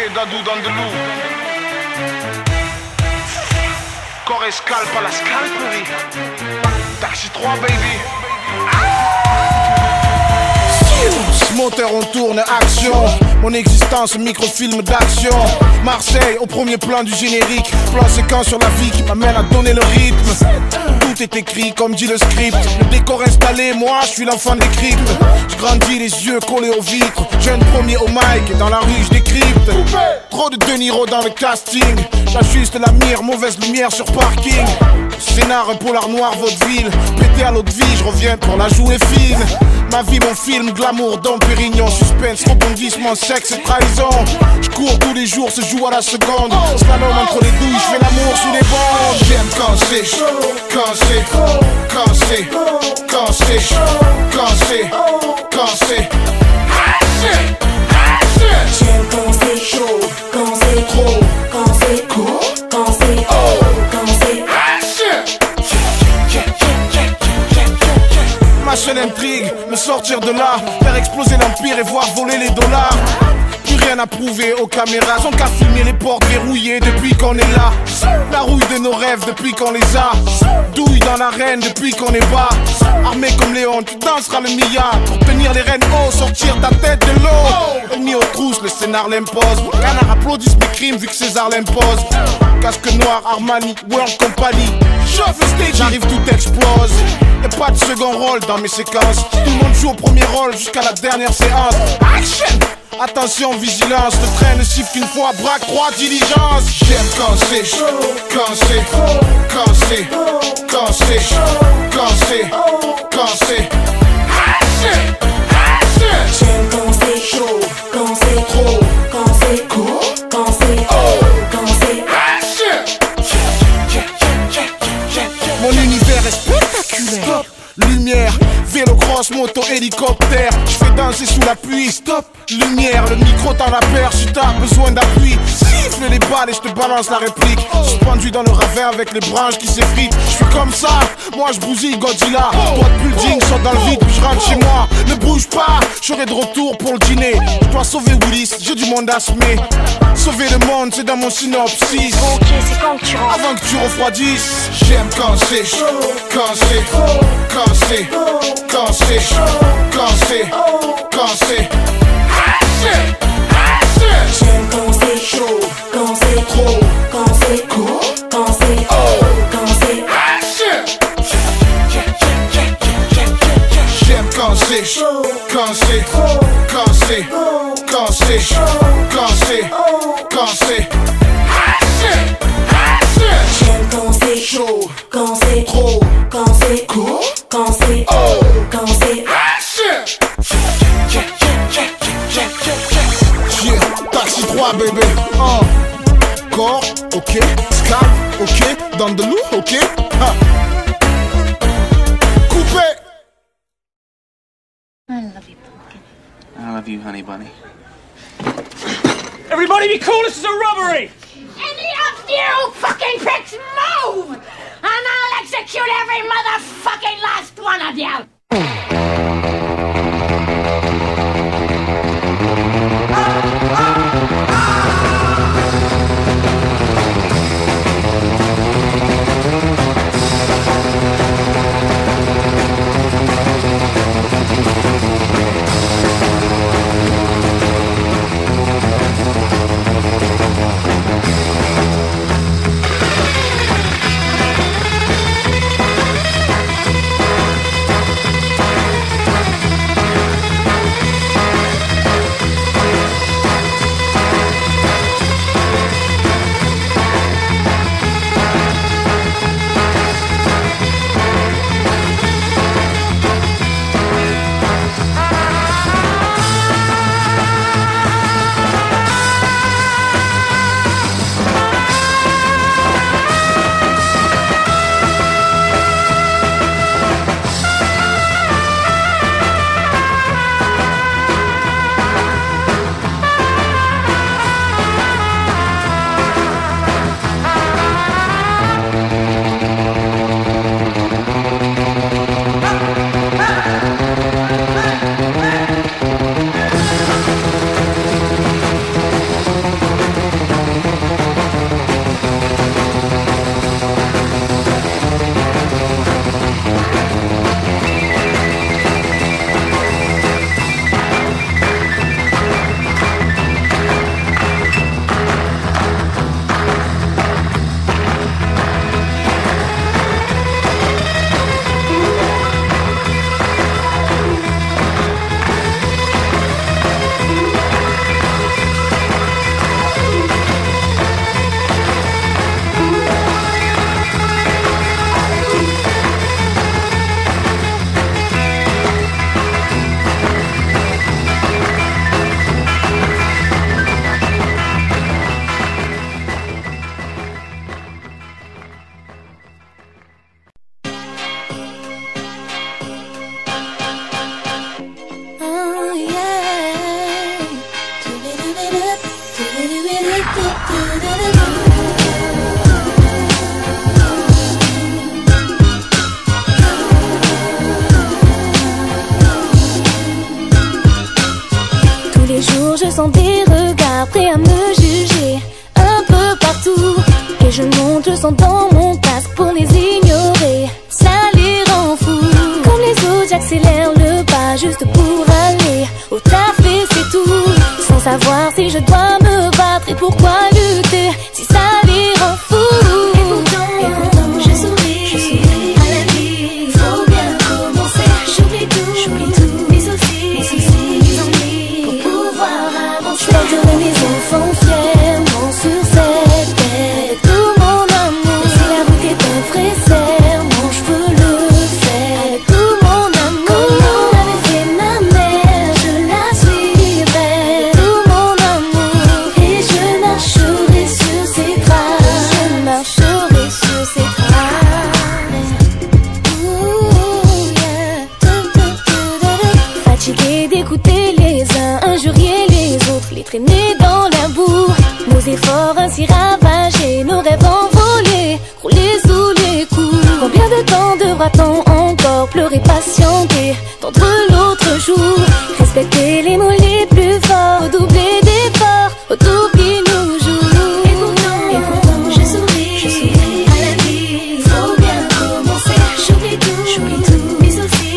Dadou dans de loup. Corps et scalp à la scalperie. Taxi 3 baby. Moteur on tourne, action. Mon existence, microfilm d'action. Marseille au premier plan du générique. Plan séquence sur la vie qui m'amène à donner le rythme. Tout est écrit comme dit le script. Le décor installé, moi je suis l'enfant des cryptes. Je grandis les yeux collés aux vitres. Jeune premier au mic et dans la rue je décrypte. Trop de De Niro dans le casting. J'ajuste la mire, mauvaise lumière sur parking. Scénar, un polar noir, vaudeville. Pété à l'autre vie, je reviens pour la jouer fine. Ma vie, mon film, glamour, Dom Pérignon. Suspense, rebondissement, sexe et trahison. Je cours tous les jours, se joue à la seconde. Slalom entre les douilles, je fais l'amour sous les bandes. J'aime quand c'est, quand c'est, quand c'est, quand c'est, quand c'est, quand c'est. J'aime quand c'est chaud, quand c'est trop, quand c'est court, quand c'est haut, quand c'est. Ma seule intrigue, me sortir de là, faire exploser l'empire et voir voler les dollars. Plus rien à prouver aux caméras, sans qu'à filmer les portes verrouillées depuis qu'on est là. La rouille de nos rêves depuis qu'on les a. Douille dans l'arène depuis qu'on est bas. Armé comme Léon, tu danseras le Mia. Pour tenir les rênes hauts, sortir ta tête de l'eau. Ennemi aux trousses, le scénar l'impose. Canard applaudissent mes crimes vu que César l'impose. Casque noir, Armani, World Company. Chauffe le stage, j'arrive, tout explose. Y'a pas de second rôle dans mes séquences. Tout le monde joue au premier rôle jusqu'à la dernière séance. Action! Attention, vigilance, le train ne siffle qu'une fois, braque 3 diligences. J'aime quand c'est, quand c'est, quand c'est, quand c'est, quand c'est, quand c'est. J'aime quand c'est chaud, quand c'est trop, quand c'est court, quand c'est haut, quand c'est. Mon univers est spectaculaire. Lumière, vélo, cross, moto, hélicoptère. Je fais danser sous la pluie. Stop, lumière, le micro t'en la perche. Si t'as besoin d'appui, siffle les balles et je te balance la réplique. Suspendu dans le ravin avec les branches qui s'effritent. Je suis comme ça, moi je bousille Godzilla. Toi de building, saute dans le vide puis je rentre chez moi. Ne bouge pas, je serai de retour pour le dîner. Je dois sauver Willis, j'ai du monde à semer. Sauver le monde, c'est dans mon synopsis. Ok, c'est quand que tu rentres? Avant que tu refroidisses. J'aime quand c'est, quand c'est, quand c'est, quand c'est, quand c'est, quand c'est. J'aime quand c'est chaud, quand c'est trop, quand c'est court, quand c'est haut, quand c'est. J'aime quand c'est, quand c'est, quand c'est, quand c'est, quand c'est, quand c'est. J'aime quand c'est chaud, quand c'est trop, quand c'est court, quand c'est haut, quand c'est. Yeah, taxi 3 bébé. Corps, ok. Scalp, ok. Dans de loup, ok. Coupé. I love you, pumpkin. I love you, honey bunny. Everybody be cool, this is a robbery! Any of you fucking pricks move! And I'll execute every motherfucking last one of you! sens des regards prêts à me juger un peu partout. Et je monte le son dans mon casque pour les ignorer. Ça les rend fous. Comme les autres, j'accélère le pas juste pour aller au taf et c'est tout. Sans savoir si je dois me battre et pourquoi lutter si ça les rend fous. Et pourtant je souris à la vie. Faut bien commencer. J'oublie tout, mes soucis, mes ennuis, pour pouvoir avancer. J'porterai mes enfants fièrement sur cette terre. Tout mon amour, si la route est un vrai serment, je peux le faire. Tout mon amour, comme l'avait fait ma mère, je la suivrai. Tout mon amour, et je marcherai sur ses traces. Je marcherai sur ses traces. Ooh, yeah. Fatigué d'écouter les uns injurier les autres, les traîner dans la boue. Nos efforts ainsi ravagés, nos rêves envolés, roulés sous les coups. Combien de temps devra-t-on encore pleurer, patienter, tendre l'autre jour? Respecter les mots les plus forts, redoubler d'efforts, autour qui nous joue. Et pourtant je souris à la vie. Faut bien commencer. J'oublie tout, mes soucis,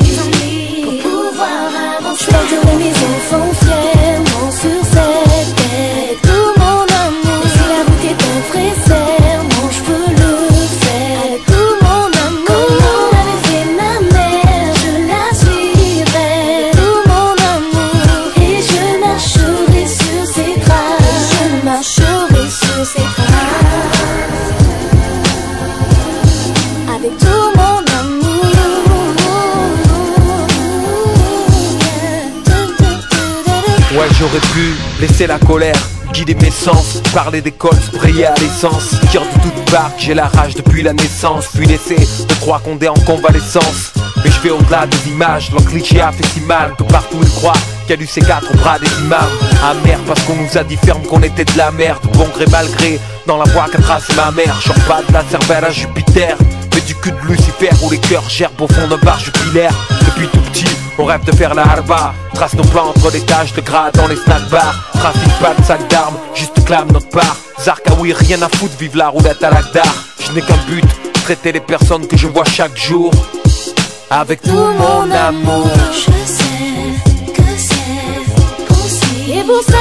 mes ennuis, pour pouvoir avancer. J'porterai mes enfants fièrement sur cette terre. Tout mon amour, si la route est un vrai serment, je peux le faire. Tout mon amour, comme l'avait fait ma mère, je la suivrai. Tout mon amour, et je marcherai sur ses traces. Je marcherai sur ses traces. Avec tout mon amour. Ouais, j'aurais pu laisser la colère guider mes sens, parler d'école, sprayer à l'essence, dire de toute part que j'ai la rage depuis la naissance, puis laisser 2-3 condés en convalescence. Mais je vais au-delà des images, leur cliché a fait si mal que partout ils croient qu'il y a du C4 au bras des imams. Amer parce qu'on nous a dit ferme qu'on était de la merde, bon gré mal gré, dans la voie qu'a tracé ma mère. Genre pas de la cervelle à Jupiter, mais du cul de Lucifer où les cœurs gerbent au fond d'un bar jupilaire. Depuis tout petit, on rêve de faire la harba, trace nos plans entre les taches de gras dans les snack bars. Trafic pas de sac d'armes, juste clame notre part. Zarkaoui, rien à foutre, vive la roulette à l'Agdar. Je n'ai qu'un but, traiter les personnes que je vois chaque jour avec tout mon amour. Je sais que c'est possible. Et pour ça